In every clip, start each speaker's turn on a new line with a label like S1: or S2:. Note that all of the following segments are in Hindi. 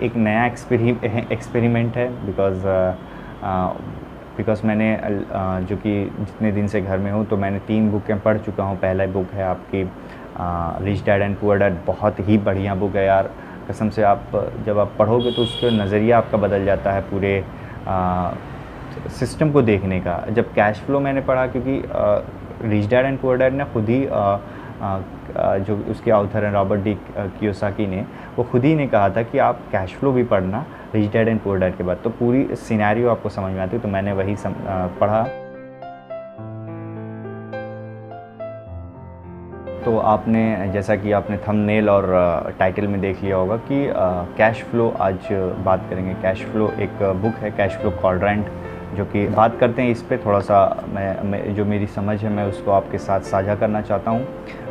S1: एक नया एक्सपेरिमेंट है बिकॉज़ मैंने जो कि जितने दिन से घर में हूँ तो मैंने 3 बुकें पढ़ चुका हूँ। पहला बुक है आपकी rich dad and poor dad, बहुत ही बढ़िया बुक है यार, कसम से। आप जब आप पढ़ोगे तो उसका नज़रिया आपका बदल जाता है पूरे सिस्टम को देखने का। जब कैश फ्लो मैंने पढ़ा, क्योंकि rich dad and poor dad ने खुद ही जो उसके ऑथर हैं रॉबर्ट डी कियोसाकी ने, वो खुद ही ने कहा था कि आप कैश फ्लो भी पढ़ना rich dad and poor dad के बाद, तो पूरी सिनेरियो आपको समझ में आती है। तो मैंने वही पढ़ा। तो आपने, जैसा कि आपने थंबनेल और टाइटल में देख लिया होगा कि कैश फ्लो आज बात करेंगे। कैश फ्लो एक बुक है, कैश फ्लो क्वाड्रेंट, जो कि बात करते हैं इस पे थोड़ा सा। मैं जो मेरी समझ है मैं उसको आपके साथ साझा करना चाहता हूँ।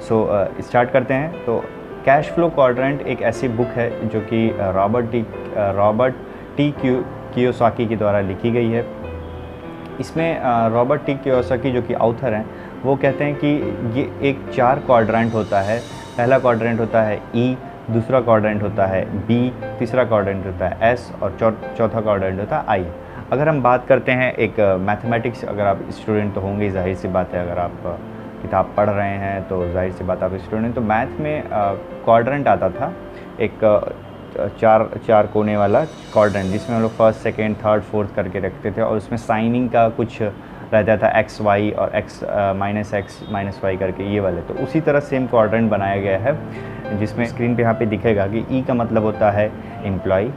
S1: सो स्टार्ट करते हैं। तो कैश फ्लो क्वाड्रेंट एक ऐसी बुक है जो कि रॉबर्ट टी कियोसाकी के द्वारा लिखी गई है। इसमें रॉबर्ट टी कियोसाकी जो कि ऑथर हैं, वो कहते हैं कि ये एक 4 क्वाड्रेंट होता है। पहला क्वाड्रेंट होता है ई, दूसरा क्वाड्रेंट होता है बी, तीसरा क्वाड्रेंट होता है एस और चौथा क्वाड्रेंट होता है आई। अगर हम बात करते हैं एक मैथमेटिक्स, अगर आप स्टूडेंट तो होंगे, जाहिर सी बात है, अगर आप किताब पढ़ रहे हैं तो जाहिर सी बात आप स्टूडेंट। तो मैथ में क्वाड्रेंट आता था एक चार कोने वाला क्वाड्रेंट, जिसमें हम लोग फर्स्ट, सेकेंड, थर्ड, फोर्थ करके रखते थे, और उसमें साइनिंग का कुछ रहता था, एक्स वाई और एक्स माइनस वाई करके, ये वाले। तो उसी तरह सेम क्वाड्रेंट बनाया गया है, जिसमें स्क्रीन पे यहाँ पे दिखेगा कि ई का मतलब होता है एम्प्लॉय,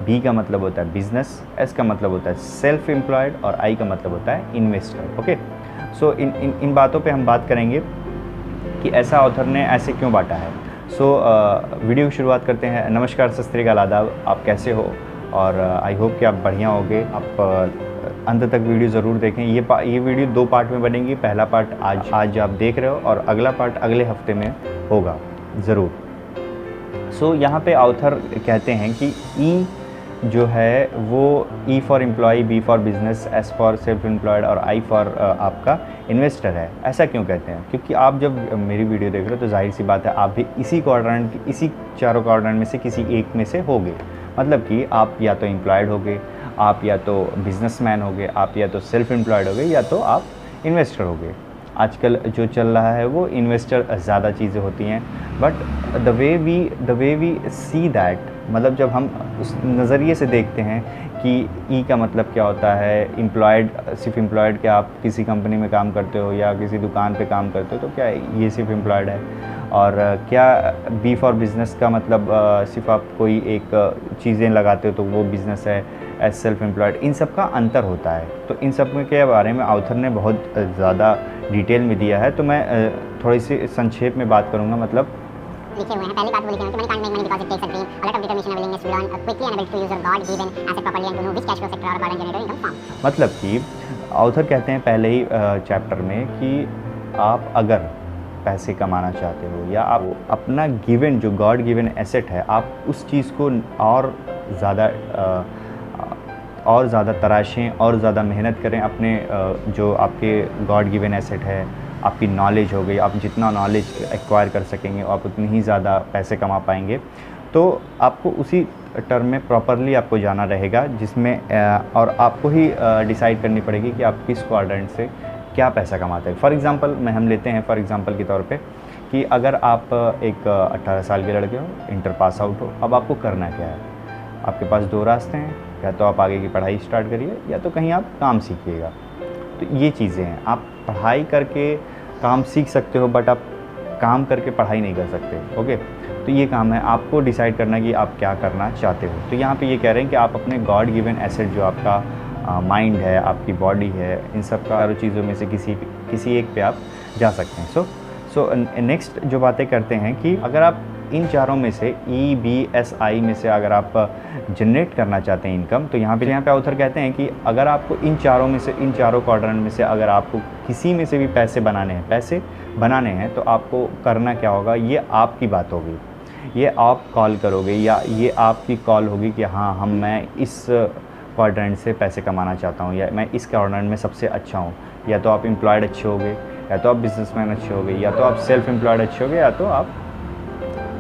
S1: बी का मतलब होता है बिजनेस, एस का मतलब होता है सेल्फ एम्प्लॉयड और आई का मतलब होता है इन्वेस्टर। ओके, सो इन बातों पे हम बात करेंगे कि ऐसा ऑथर ने ऐसे क्यों बांटा है। सो वीडियो की शुरुआत करते हैं। नमस्कार, सत श्री अकाल, आदाब, आप कैसे हो? और आई होप कि आप बढ़िया होगे। आप अंत तक वीडियो ज़रूर देखें। ये वीडियो 2 पार्ट में बनेगी। पहला पार्ट आज आप देख रहे हो और अगला पार्ट अगले हफ्ते में होगा ज़रूर। सो यहाँ पे ऑथर कहते हैं कि ई जो है वो E for employ, B for business, S for self employed और आई फॉर आपका इन्वेस्टर है। ऐसा क्यों कहते हैं? क्योंकि आप जब मेरी वीडियो देख रहे हो तो जाहिर सी बात है आप भी इसी क्वाड्रेंट, इसी चारों क्वाड्रेंट में से किसी एक में से होगे। मतलब कि आप या तो एम्प्लॉयड होगे, आप या तो बिजनेसमैन होगे, आप या तो सेल्फ एम्प्लॉयड होगे, या तो आप इन्वेस्टर होगे। आजकल जो चल रहा है वो इन्वेस्टर ज़्यादा चीज़ें होती हैं, but the way we see that, मतलब जब हम उस नज़रिए से देखते हैं कि ई का मतलब क्या होता है, एम्प्लॉयड, सिर्फ एम्प्लॉयड, क्या आप किसी कंपनी में काम करते हो या किसी दुकान पे काम करते हो तो क्या ये सिर्फ एम्प्लॉयड है? और क्या बी फॉर बिज़नेस का मतलब सिर्फ आप कोई एक चीज़ें लगाते हो तो वो बिज़नेस है, एज सेल्फ एम्प्लॉयड? इन सब का अंतर होता है। तो इन सब के बारे में ऑथर ने बहुत ज़्यादा डिटेल में दिया है, तो मैं थोड़ी सी संक्षेप में बात करूँगा। मतलब
S2: लिखे हुए हैं, पहली बात वो लिखे हैं कि money can't make money because it takes a dream, a lot of determination and willingness to learn quickly and able to use your god given asset properly and to know which cash flow sector और गॉड जनरेटर इनकम फॉर्म।
S1: मतलब कि ऑथर कहते हैं पहले ही चैप्टर में कि आप अगर पैसे कमाना चाहते हो या आप अपना गिवन, जो गॉड गिवन एसेट है, आप उस चीज़ को और ज़्यादा तराशें और ज़्यादा मेहनत करें। अपने जो आपके गॉड गिवन एसेट है, आपकी नॉलेज हो गई, आप जितना नॉलेज एक्वायर कर सकेंगे आप उतनी ही ज़्यादा पैसे कमा पाएंगे। तो आपको उसी टर्म में प्रॉपरली आपको जाना रहेगा, जिसमें और आपको ही डिसाइड करनी पड़ेगी कि आप किस क्वाड्रेंट से क्या पैसा कमाते हैं। फॉर एग्ज़ाम्पल हम लेते हैं फॉर एग्ज़ाम्पल के तौर पे कि अगर आप एक 18 साल के लड़के हो, इंटर पास आउट हो, अब आपको करना क्या है? आपके पास 2 रास्ते हैं, या तो आप आगे की पढ़ाई स्टार्ट करिए या तो कहीं आप काम सीखिएगा। तो ये चीज़ें हैं, आप पढ़ाई करके काम सीख सकते हो बट आप काम करके पढ़ाई नहीं कर सकते। ओके, तो ये काम है आपको डिसाइड करना कि आप क्या करना चाहते हो। तो यहाँ पे ये कह रहे हैं कि आप अपने गॉड गिवन एसेट, जो आपका माइंड है, आपकी बॉडी है, इन सब सारी चीज़ों में से किसी एक पे आप जा सकते हैं। सो नेक्स्ट जो बातें करते हैं कि अगर आप इन चारों में से ई, बी, एस, आई में से अगर आप जनरेट करना चाहते हैं इनकम, तो यहाँ पे ऑथर कहते हैं कि अगर आपको इन चारों में से, इन चारों क्वाड्रेंट में से अगर आपको किसी में से भी पैसे बनाने हैं तो आपको करना क्या होगा? ये आपकी बात होगी, ये आप कॉल करोगे या ये आपकी कॉल होगी कि हाँ मैं इस क्वाड्रेंट से पैसे कमाना चाहता हूँ या मैं इस क्वाड्रेंट में सबसे अच्छा हूँ। या तो आप एम्प्लॉयड अच्छे होगे, या तो आप बिजनेसमैन अच्छे होगे, या तो आप सेल्फ एम्प्लॉयड अच्छे होगे, या तो आप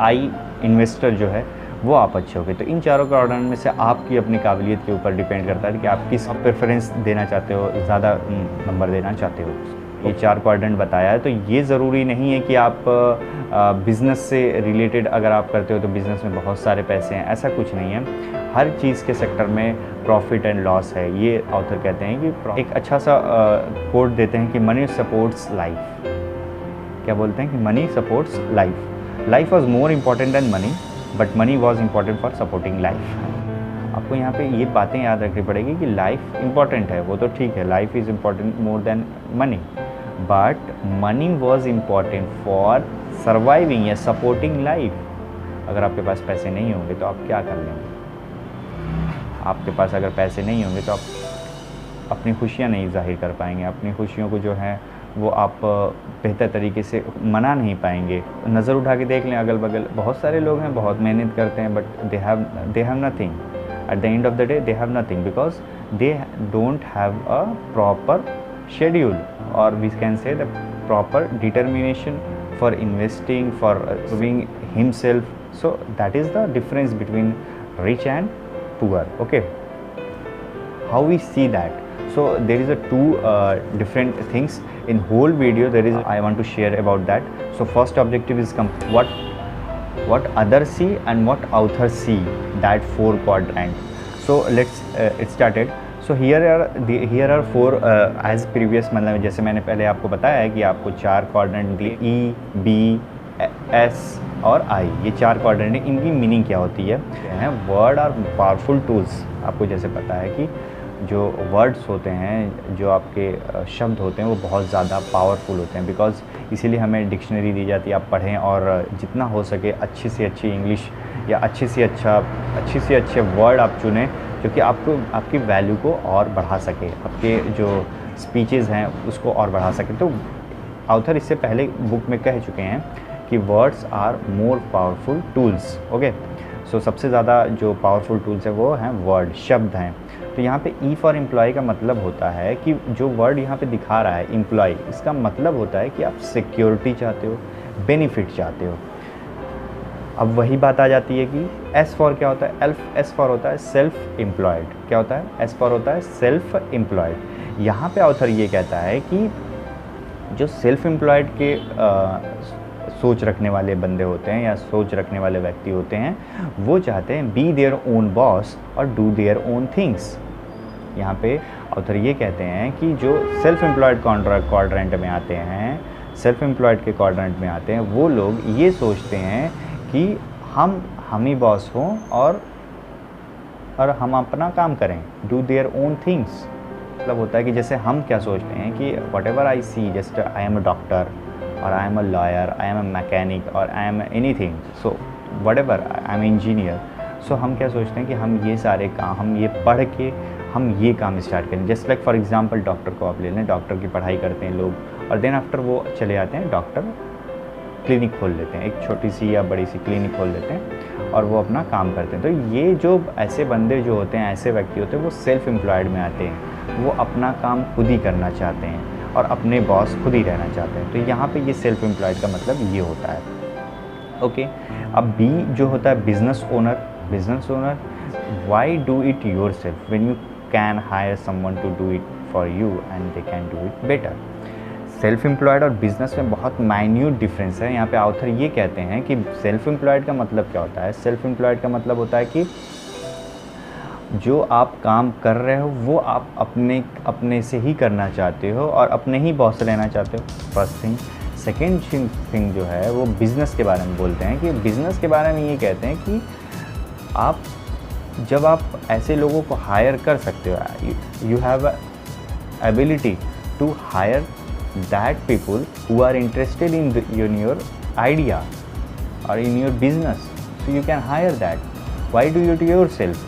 S1: आई इन्वेस्टर जो है वो आप अच्छे होगे। तो इन चारों क्वाड्रेंट में से आपकी अपनी काबिलियत के ऊपर डिपेंड करता है कि आप किस प्रेफरेंस देना चाहते हो, ज़्यादा नंबर देना चाहते हो। ये 4 क्वाड्रेंट बताया है, तो ये ज़रूरी नहीं है कि आप बिज़नेस से रिलेटेड अगर आप करते हो तो बिज़नेस में बहुत सारे पैसे हैं, ऐसा कुछ नहीं है। हर चीज़ के सेक्टर में प्रॉफिट एंड लॉस है। ये ऑथर कहते हैं कि एक अच्छा सा कोट देते हैं कि मनी सपोर्ट्स लाइफ। क्या बोलते हैं कि money supports life. Life was more important than money, but money was important for supporting life. आपको यहाँ पे ये बातें याद रखनी पड़ेगी कि लाइफ इम्पॉर्टेंट है, वो तो ठीक है, life is important more than money, but money was important for surviving या सपोर्टिंग लाइफ। अगर आपके पास पैसे नहीं होंगे तो आप क्या कर लेंगे? आपके पास अगर पैसे नहीं होंगे तो आप अपनी खुशियाँ नहीं जाहिर कर पाएंगे, अपनी खुशियों को जो है वो आप बेहतर तरीके से मना नहीं पाएंगे। नज़र उठा के देख लें अगल बगल, बहुत सारे लोग हैं, बहुत मेहनत करते हैं, but they have nothing at the end of the day. They have nothing because they don't have a proper schedule, और we can say the proper determination for investing, for improving himself. So that is the difference between rich and poor. Okay, how we see that? So there is a two different things in whole video. There is I want to share about that. So first objective is what others see and what authors see, that 4 quadrant. So let's it started. So here are 4 as previous, मतलब जैसे मैंने पहले आपको बताया है कि आपको 4 क्वाड्रेंट दिए, E, B, S और I, ये 4 क्वाड्रेंट हैं। इनकी मीनिंग क्या होती है? Word are powerful tools. आपको जैसे पता है कि जो वर्ड्स होते हैं, जो आपके शब्द होते हैं, वो बहुत ज़्यादा पावरफुल होते हैं, बिकॉज इसीलिए हमें डिक्शनरी दी जाती है, आप पढ़ें और जितना हो सके अच्छी से अच्छी इंग्लिश या अच्छे से अच्छे वर्ड आप चुनें जो कि आपकी वैल्यू को और बढ़ा सके, आपके जो स्पीचेज़ हैं उसको और बढ़ा सके। तो ऑथर इससे पहले बुक में कह चुके हैं कि words are more powerful tools. Okay, so सबसे ज़्यादा जो पावरफुल टूल्स है वो हैं वर्ड, शब्द हैं। तो यहाँ पे ई फॉर एम्प्लॉय का मतलब होता है कि जो वर्ड यहाँ पे दिखा रहा है एम्प्लॉय, इसका मतलब होता है कि आप सिक्योरिटी चाहते हो, बेनिफिट चाहते हो। अब वही बात आ जाती है कि एस फॉर क्या होता है? एस फॉर होता है सेल्फ एम्प्लॉयड। क्या होता है? एस फॉर होता है सेल्फ एम्प्लॉयड। यहाँ पे ऑथर ये कहता है कि जो सेल्फ एम्प्लॉयड के सोच रखने वाले बंदे होते हैं या सोच रखने वाले व्यक्ति होते हैं, वो चाहते हैं बी देयर ओन बॉस और डू देयर ओन थिंग्स। यहाँ पे ऑथर ये कहते हैं कि जो सेल्फ एम्प्लॉयड क्वाड्रेंट में आते हैं, सेल्फ एम्प्लॉयड के क्वाड्रेंट में आते हैं, वो लोग ये सोचते हैं कि हम ही बॉस हों और हम अपना काम करें, डू देयर ओन थिंग्स। मतलब होता है कि जैसे हम क्या सोचते हैं कि whatever I see, just I am a doctor और I am a lawyer, I am a mechanic और I am anything, so whatever I am engineer. So हम क्या सोचते हैं कि हम ये सारे काम, हम ये पढ़ के हम ये काम स्टार्ट करें। Just like for example doctor को आप ले लें, डॉक्टर की पढ़ाई करते हैं लोग और देन आफ्टर वो चले जाते हैं डॉक्टर क्लिनिक खोल लेते हैं, एक छोटी सी या बड़ी सी क्लिनिक खोल लेते हैं और वो अपना काम करते हैं। तो ये जो ऐसे बंदे जो होते हैं, ऐसे व्यक्ति होते हैं, वो सेल्फ एम्प्लॉयड में आते हैं, वो अपना काम खुद ही करना चाहते हैं और अपने बॉस खुद ही रहना चाहते हैं। तो यहाँ पे ये सेल्फ एम्प्लॉयड का मतलब ये होता है। ओके, अब बी जो होता है business owner, why do it yourself when you can hire someone to do it for you and they can do it better. Self employed और बिज़नेस में बहुत माइन्यूट डिफरेंस है। यहाँ पे ऑथर ये कहते हैं कि सेल्फ एम्प्लॉयड का मतलब क्या होता है? सेल्फ एम्प्लॉयड का मतलब होता है कि जो आप काम कर रहे हो वो आप अपने से ही करना चाहते हो और अपने ही बॉस रहना चाहते हो, फर्स्ट थिंग। सेकेंड थिंग जो है वो बिज़नेस के बारे में बोलते हैं कि बिज़नेस के बारे में ये कहते हैं कि आप जब आप ऐसे लोगों को हायर कर सकते हो, you have ability to hire that people who are interested in your idea or in your business, so you can hire that. Why do you do yourself?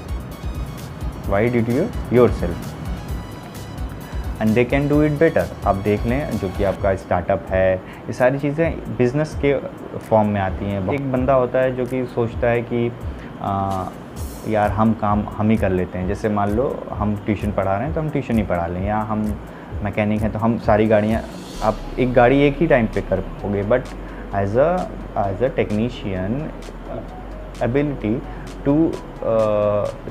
S1: And they can do it better. आप देख लें जो कि आपका स्टार्टअप है, ये सारी चीज़ें बिज़नेस के फॉर्म में आती हैं। एक बंदा होता है जो कि सोचता है कि यार हम काम हम ही कर लेते हैं। जैसे मान लो हम ट्यूशन पढ़ा रहे हैं तो हम ट्यूशन ही पढ़ा लें, या हम मैकेनिक हैं तो हम सारी गाड़ियाँ, आप एक गाड़ी एक ही टाइम पे कर पाओगे, but as a technician ability to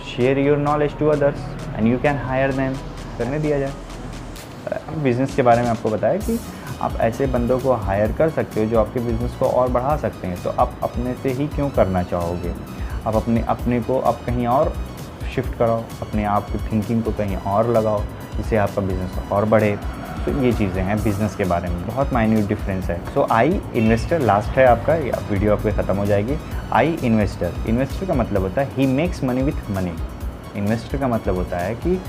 S1: share your knowledge to others and you can hire them। करने दिया जाए। बिज़नेस के बारे में आपको बताया कि आप ऐसे बंदों को हायर कर सकते हो जो आपके बिज़नेस को और बढ़ा सकते हैं। तो आप अपने से ही क्यों करना चाहोगे? आप अपने को आप कहीं और शिफ्ट कराओ, अपने आप की थिंकिंग को कहीं और लगाओ जिससे आपका बिज़नेस और बढ़े। तो ये चीज़ें हैं बिज़नेस के बारे में, बहुत माइन्यूट डिफरेंस है। सो आई इन्वेस्टर लास्ट है आपका, या वीडियो आपकी ख़त्म हो जाएगी। आई इन्वेस्टर का मतलब होता है he makes money with money. Investor का मतलब होता है कि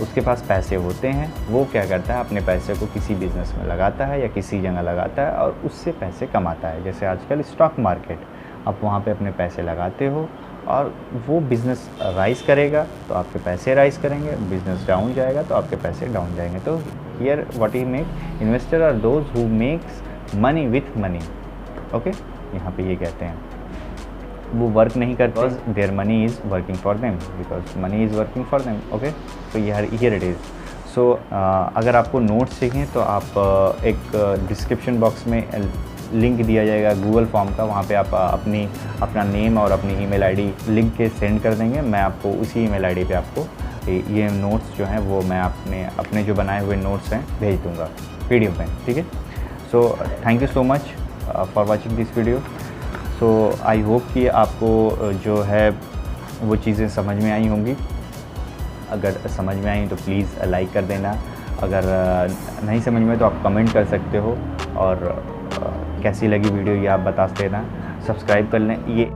S1: उसके पास पैसे होते हैं, वो क्या करता है अपने पैसे को किसी बिज़नेस में लगाता है या किसी जगह लगाता है और उससे पैसे कमाता है। जैसे आजकल स्टॉक मार्केट, आप वहाँ पे अपने पैसे लगाते हो और वो बिज़नेस राइज करेगा तो आपके पैसे राइज करेंगे, बिज़नेस डाउन जाएगा तो आपके पैसे डाउन जाएंगे। तो here what he make, investor are those who makes money with money. Okay, यहाँ पे ये कहते हैं वो वर्क नहीं करते, because their money is working for them, because money is working for them. Okay, तो हियर इट इज़। सो अगर आपको नोट्स चाहिए तो आप एक डिस्क्रिप्शन बॉक्स में लिंक दिया जाएगा गूगल फॉर्म का, वहाँ पे आप अपना नेम और अपनी ईमेल आईडी लिंक के सेंड कर देंगे। मैं आपको उसी ईमेल आईडी पे आपको ये नोट्स जो हैं वो मैं अपने जो बनाए हुए नोट्स हैं भेज दूँगा PDF में, ठीक है। So thank you so much for watching this video. So I hope कि आपको जो है वो चीज़ें समझ में आई होंगी। अगर समझ में आई तो प्लीज़ लाइक कर देना, अगर नहीं समझ में तो आप कमेंट कर सकते हो, और कैसी लगी वीडियो ये आप बता देना। सब्सक्राइब कर लें। ये